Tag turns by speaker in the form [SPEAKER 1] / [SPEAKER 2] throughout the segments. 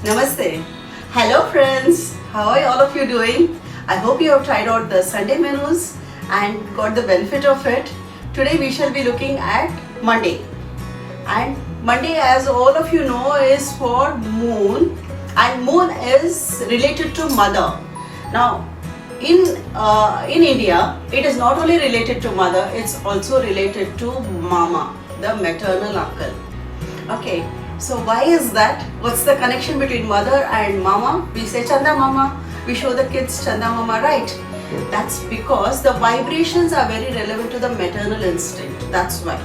[SPEAKER 1] Namaste. Hello friends. How are all of you doing? I hope you have tried out the Sunday menus and got the benefit of it. Today we shall be looking at Monday. And Monday, as all of you know, is for moon, and moon is related to mother. Now in India, it is not only related to mother, it's also related to mama, the maternal uncle. Okay, so why is that? What's the connection between mother and mama? We say Chanda Mama, we show the kids Chanda Mama, right? That's because the vibrations are very relevant to the maternal instinct. That's why.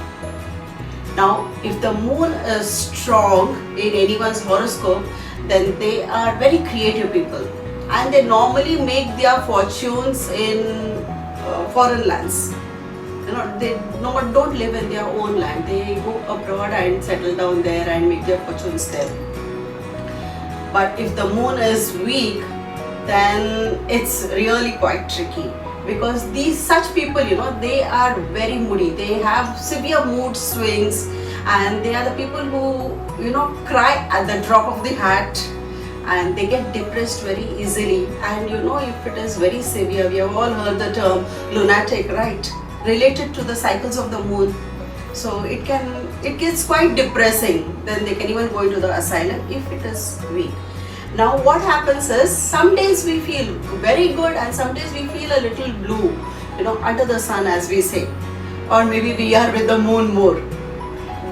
[SPEAKER 1] Now, if the moon is strong in anyone's horoscope, then they are very creative people, and they normally make their fortunes in foreign lands. They don't live in their own land. They go abroad and settle down there and make their fortunes there. But if the moon is weak, then it's really quite tricky, because these such people, they are very moody. They have severe mood swings, and they are the people who cry at the drop of the hat, and they get depressed very easily. And if it is very severe, we have all heard the term lunatic, right? Related to the cycles of the moon. So it gets quite depressing. Then they can even go into the asylum if it is weak. Now what happens is, some days we feel very good and some days we feel a little blue, under the sun, as we say, or maybe we are with the moon more.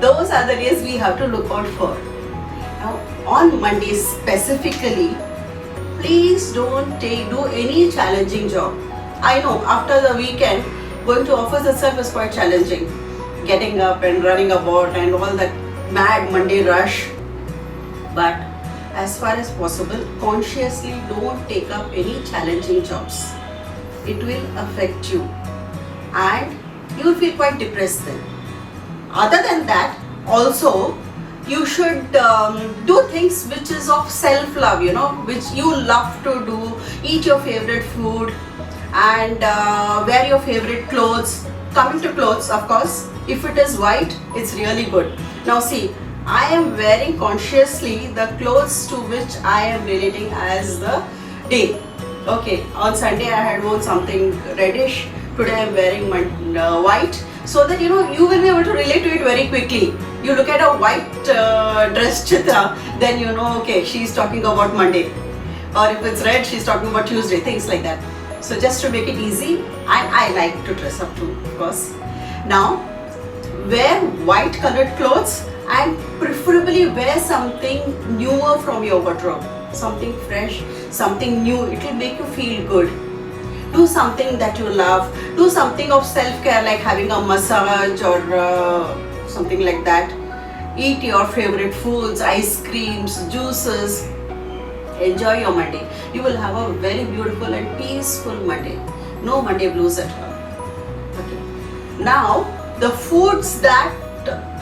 [SPEAKER 1] Those are the days we have to look out for. Now on Monday specifically, please don't do any challenging job. I know after the weekend, going to office itself is quite challenging. Getting up and running about and all that mad Monday rush. But as far as possible, consciously don't take up any challenging jobs. It will affect you and you will feel quite depressed then. Other than that, also you should do things which is of self-love, which you love to do. Eat your favorite food and wear your favorite clothes. Coming to clothes, of course, if it is white, it's really good. Now see, I am wearing consciously the clothes to which I am relating as the day. Okay, on Sunday I had worn something reddish. Today I am wearing white, so that you will be able to relate to it very quickly. You look at a white dress Chitra, then okay, she's talking about Monday. Or if it's red, she's talking about Tuesday, things like that. So just to make it easy, and I like to dress up too, of course. Now, wear white colored clothes and preferably wear something newer from your wardrobe. Something fresh, something new. It will make you feel good. Do something that you love. Do something of self-care, like having a massage or something like that. Eat your favorite foods, ice creams, juices. Enjoy your Monday. You will have a very beautiful and peaceful Monday. No Monday blues at all. Okay. Now, the foods that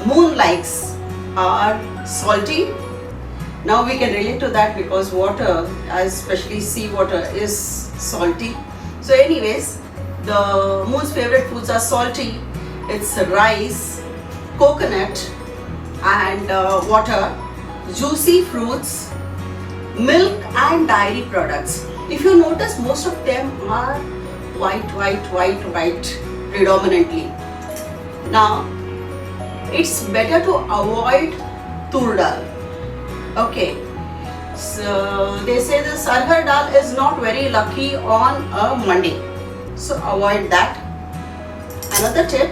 [SPEAKER 1] moon likes are salty. Now we can relate to that because water, especially sea water, is salty. So anyways, the moon's favorite foods are salty. It's rice, coconut and water, juicy fruits, milk and dairy products. If you notice, most of them are white predominantly. Now, it's better to avoid tur dal. Okay, so they say the sarhar dal is not very lucky on a Monday, so avoid that. Another tip,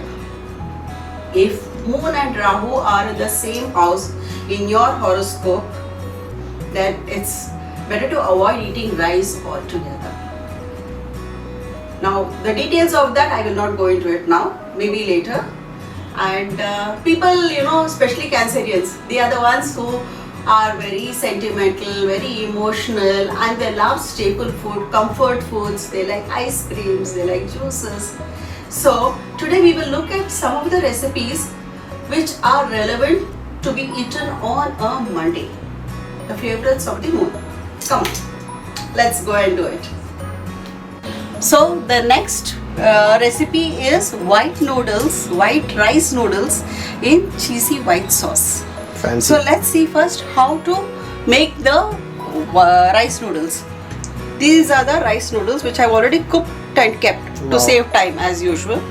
[SPEAKER 1] if moon and Rahu are in the same house in your horoscope, then it's better to avoid eating rice altogether. Now the details of that I will not go into it now, maybe later. And people, especially Cancerians, they are the ones who are very sentimental, very emotional, and they love staple food, comfort foods. They like ice creams, they like juices. So today we will look at some of the recipes which are relevant to be eaten on a Monday. The favorites of the moon. Come on, let's go and do it. So the next recipe is white rice noodles in cheesy white sauce.
[SPEAKER 2] Fancy.
[SPEAKER 1] So let's see first how to make the rice noodles. These are the rice noodles which I've already cooked and kept to
[SPEAKER 2] Wow.
[SPEAKER 1] save time as usual.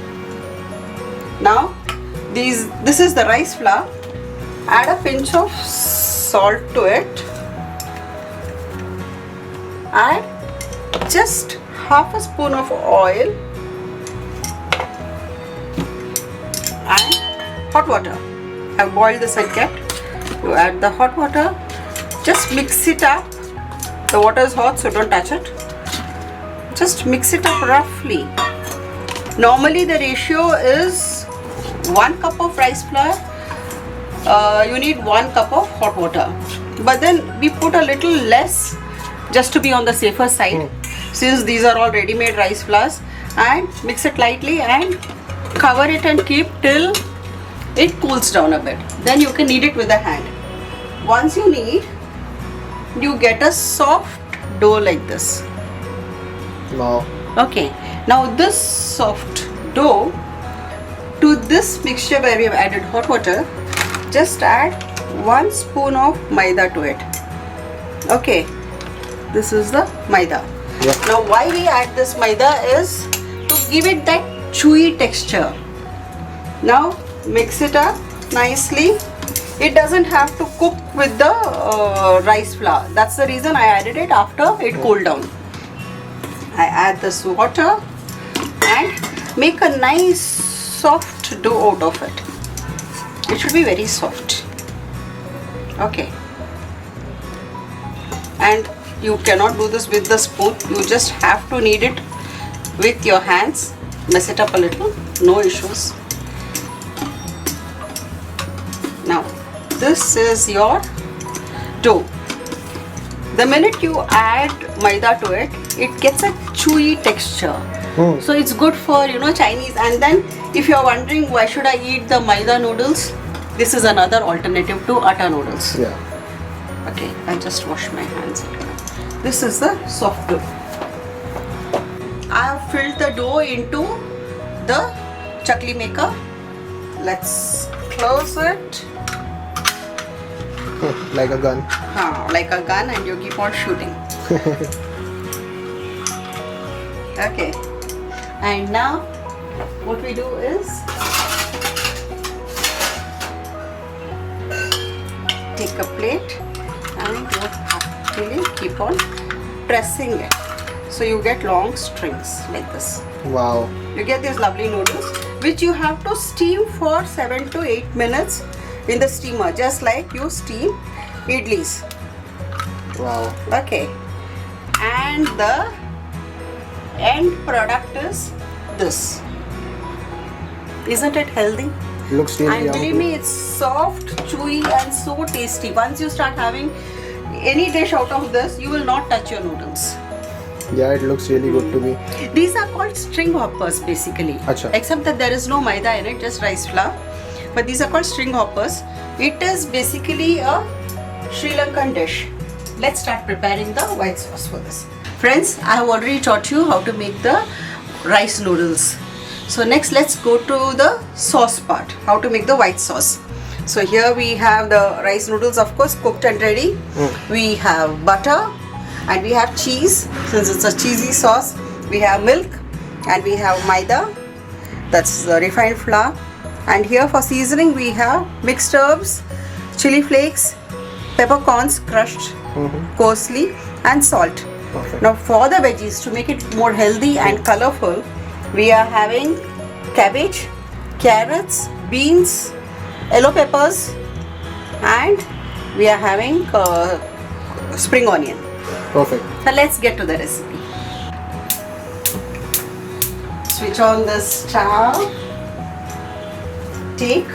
[SPEAKER 1] Now this is the rice flour. Add a pinch of salt to it. Add just half a spoon of oil and hot water. I've boiled this and kept. You add the hot water. Just mix it up. The water is hot, so don't touch it. Just mix it up roughly. Normally the ratio is 1 cup of rice flour. You need 1 cup of hot water. But then we put a little less just to be on the safer side. Since these are all ready-made rice flours, and mix it lightly and cover it and keep till it cools down a bit. Then you can knead it with the hand. Once you knead, you get a soft dough like this.
[SPEAKER 2] Wow.
[SPEAKER 1] Okay, now this soft dough, to this mixture where we have added hot water, just add 1 spoon of maida to it. Okay, this is the maida.
[SPEAKER 2] Yeah.
[SPEAKER 1] Now why we add this maida is to give it that chewy texture. Now mix it up nicely. It doesn't have to cook with the rice flour. That's the reason I added it after it cooled down. I add this water and make a nice soft dough out of it. It should be very soft. Okay. And you cannot do this with the spoon. You just have to knead it with your hands. Mess it up a little. No issues. Now, this is your dough. The minute you add maida to it, it gets a chewy texture. So it's good for Chinese. And then if you're wondering why should I eat the maida noodles, this is another alternative to atta noodles.
[SPEAKER 2] Yeah.
[SPEAKER 1] Okay, I just wash my hands. This is the soft dough. I have filled the dough into the chakli maker. Let's close it.
[SPEAKER 2] Like a gun.
[SPEAKER 1] Like a gun, and you keep on shooting. Okay. And now what we do is take a plate and you actually keep on pressing it. So you get long strings like this.
[SPEAKER 2] Wow.
[SPEAKER 1] You get these lovely noodles which you have to steam for 7 to 8 minutes in the steamer, just like you steam idlis.
[SPEAKER 2] Wow.
[SPEAKER 1] Okay. And the end product is this. Isn't it healthy?
[SPEAKER 2] Looks really
[SPEAKER 1] And
[SPEAKER 2] yummy.
[SPEAKER 1] believe me, it's soft, chewy and so tasty. Once you start having any dish out of this, you will not touch your noodles.
[SPEAKER 2] Yeah, it looks really good to me.
[SPEAKER 1] These are called string hoppers basically.
[SPEAKER 2] Acha.
[SPEAKER 1] Except that there is no maida in it, just rice flour. But these are called string hoppers. It is basically a Sri Lankan dish. Let's start preparing the white sauce for this. Friends, I have already taught you how to make the rice noodles. So next let's go to the sauce part, how to make the white sauce. So here we have the rice noodles, of course, cooked and ready. We have butter and we have cheese, since it's a cheesy sauce. We have milk and we have maida, that's the refined flour. And here for seasoning we have mixed herbs, chili flakes, peppercorns crushed coarsely, and salt.
[SPEAKER 2] Perfect.
[SPEAKER 1] Now for the veggies, to make it more healthy and colorful, we are having cabbage, carrots, beans, yellow peppers, and we are having spring onion.
[SPEAKER 2] Perfect.
[SPEAKER 1] So let's get to the recipe. Switch on the stove. Take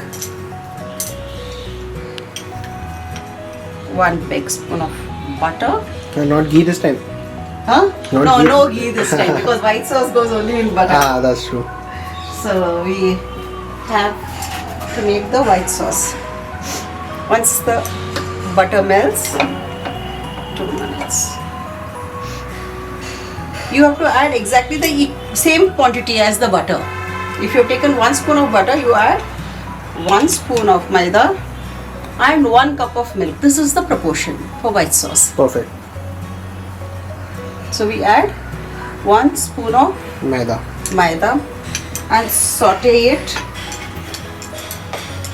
[SPEAKER 1] 1 big spoon of butter.
[SPEAKER 2] And not ghee this time.
[SPEAKER 1] Huh?
[SPEAKER 2] Not ghee.
[SPEAKER 1] No ghee this time because white sauce goes only in butter.
[SPEAKER 2] Ah, that's true.
[SPEAKER 1] So we have to make the white sauce. Once the butter melts, 2 minutes. You have to add exactly the same quantity as the butter. If you have taken 1 spoon of butter, you add 1 spoon of maida and 1 cup of milk. This is the proportion for white sauce.
[SPEAKER 2] Perfect.
[SPEAKER 1] So we add 1 spoon of
[SPEAKER 2] Maida.
[SPEAKER 1] maida and saute it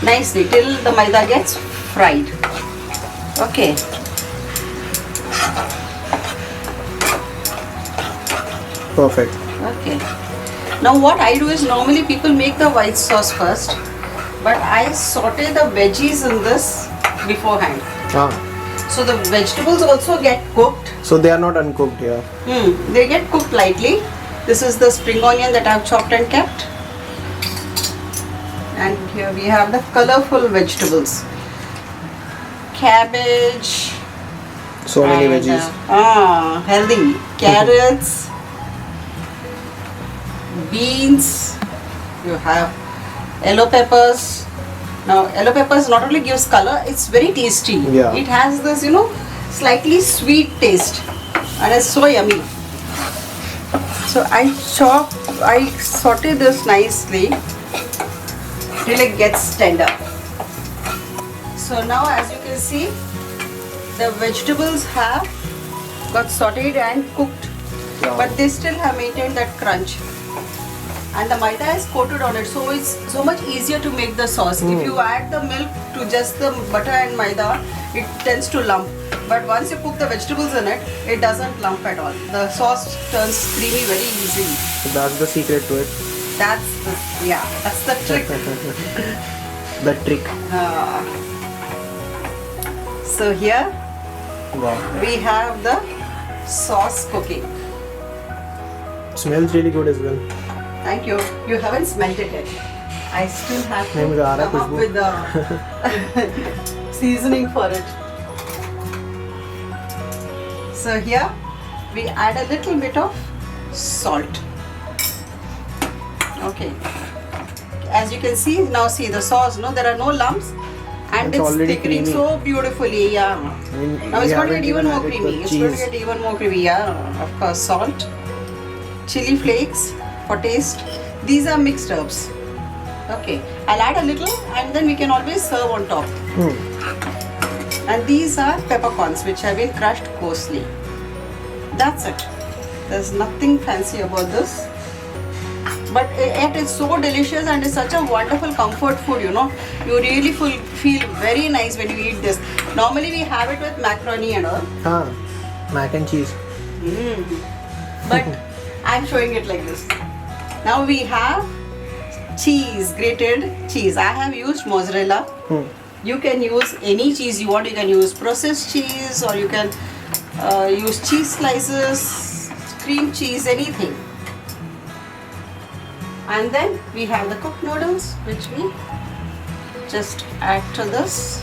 [SPEAKER 1] nicely till the maida gets fried. Okay.
[SPEAKER 2] Perfect.
[SPEAKER 1] Okay. Now what I do is normally people make the white sauce first, but I saute the veggies in this beforehand.
[SPEAKER 2] Ah,
[SPEAKER 1] So the vegetables also get cooked.
[SPEAKER 2] so they are not uncooked here.
[SPEAKER 1] They get cooked lightly. This is the spring onion that I've chopped and kept. And here we have the colorful vegetables. Cabbage.
[SPEAKER 2] So many
[SPEAKER 1] and,
[SPEAKER 2] veggies.
[SPEAKER 1] Healthy. Carrots. Beans. You have yellow peppers. Now yellow peppers not only gives color, it's very tasty.
[SPEAKER 2] Yeah.
[SPEAKER 1] It has this, slightly sweet taste and it's so yummy. So I saute this nicely till it gets tender. So now as you can see, the vegetables have got sauteed and cooked,
[SPEAKER 2] Yeah.
[SPEAKER 1] but they still have maintained that crunch. And the maida is coated on it, so it's so much easier to make the sauce. If you add the milk to just the butter and maida, it tends to lump. But once you cook the vegetables in it, it doesn't lump at all. The sauce turns creamy very easily.
[SPEAKER 2] So that's the secret to it.
[SPEAKER 1] That's the trick.
[SPEAKER 2] The trick.
[SPEAKER 1] So here
[SPEAKER 2] Wow.
[SPEAKER 1] we have the sauce cooking.
[SPEAKER 2] Smells really good as well.
[SPEAKER 1] Thank you. You haven't smelled it yet. I still have
[SPEAKER 2] नहीं, मुझे आ
[SPEAKER 1] to
[SPEAKER 2] रहा है
[SPEAKER 1] come up
[SPEAKER 2] Khushboo.
[SPEAKER 1] with the seasoning for it. So here we add a little bit of salt. Okay. As you can see, now see the sauce, no, there are no lumps and
[SPEAKER 2] It's
[SPEAKER 1] it's
[SPEAKER 2] already
[SPEAKER 1] thickening
[SPEAKER 2] creamy.
[SPEAKER 1] so beautifully, yeah.
[SPEAKER 2] I mean,
[SPEAKER 1] Now it's
[SPEAKER 2] we
[SPEAKER 1] going to
[SPEAKER 2] haven't
[SPEAKER 1] get even more
[SPEAKER 2] added
[SPEAKER 1] creamy.
[SPEAKER 2] the
[SPEAKER 1] It's going to
[SPEAKER 2] cheese.
[SPEAKER 1] get even more creamy, yeah. Of course, salt, chili flakes for taste. These are mixed herbs. Okay, I'll add a little and then we can always serve on top. And these are peppercorns which have been crushed coarsely. That's it. There's nothing fancy about this. But it is so delicious and it's such a wonderful comfort food, You really feel very nice when you eat this. Normally we have it with macaroni and all.
[SPEAKER 2] हाँ, mac and cheese.
[SPEAKER 1] But I'm showing it like this. Now we have cheese, grated cheese. I have used mozzarella. You can use any cheese you want. You can use processed cheese or you can use cheese slices, cream cheese, anything. And then we have the cooked noodles which we just add to this.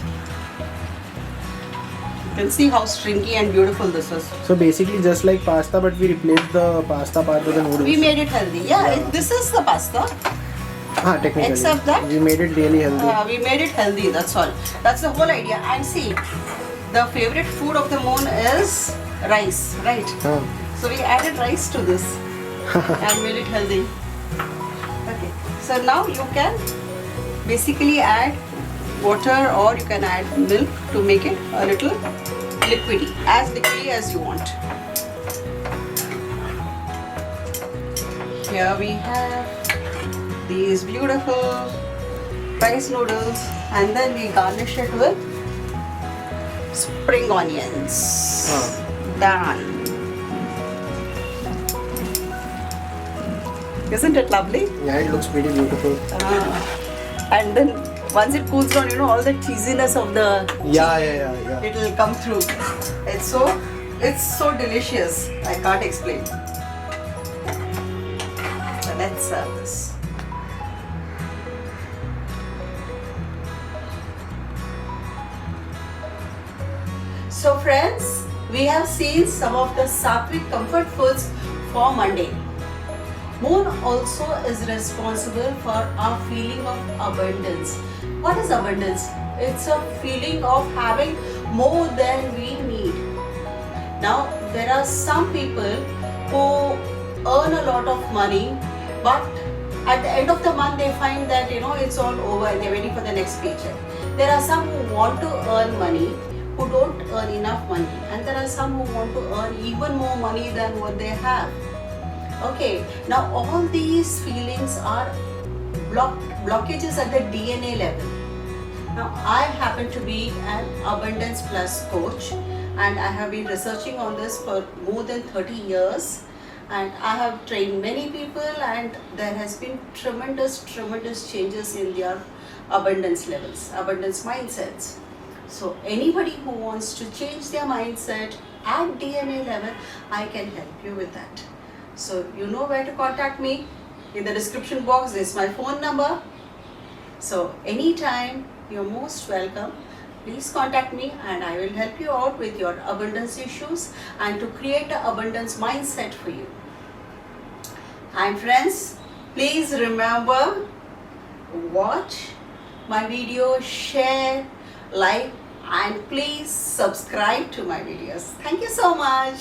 [SPEAKER 1] You can see how stringy and beautiful this is.
[SPEAKER 2] So basically just like pasta, but we replaced the pasta part with the noodles.
[SPEAKER 1] We made it healthy. Yeah. This is the pasta.
[SPEAKER 2] हाँ, technically.
[SPEAKER 1] Except that
[SPEAKER 2] we made it really healthy.
[SPEAKER 1] We made it healthy, that's all. That's the whole idea. And see, the favorite food of the moon is rice, right?
[SPEAKER 2] हाँ.
[SPEAKER 1] So we added rice to this and made it healthy. Okay. So now you can basically add water or you can add milk to make it a little liquidy, as liquidy as you want. Here we have these beautiful rice noodles and then we garnish it with spring onions. Done. Isn't it lovely?
[SPEAKER 2] Yeah, it looks pretty beautiful.
[SPEAKER 1] And then once it cools down, all the cheesiness of the
[SPEAKER 2] Yeah.
[SPEAKER 1] it will come through. It's so delicious. I can't explain. So let's serve this. So friends, we have seen some of the sattvic comfort foods for Monday. Moon also is responsible for our feeling of abundance. What is abundance? It's a feeling of having more than we need. Now, there are some people who earn a lot of money, but at the end of the month they find that it's all over and they're waiting for the next paycheck. There are some who want to earn money, who don't earn enough money, and there are some who want to earn even more money than what they have. Okay, now all these feelings are blockages at the DNA level. Now, I happen to be an Abundance Plus coach, and I have been researching on this for more than 30 years, and I have trained many people, and there has been tremendous changes in their abundance levels, abundance mindsets. So anybody who wants to change their mindset at DNA level, I can help you with that. So you know where to contact me. In the description box is my phone number. So anytime, you're most welcome. Please contact me and I will help you out with your abundance issues and to create an abundance mindset for you. And friends, please remember, watch my video, share, like, and please subscribe to my videos. Thank you so much.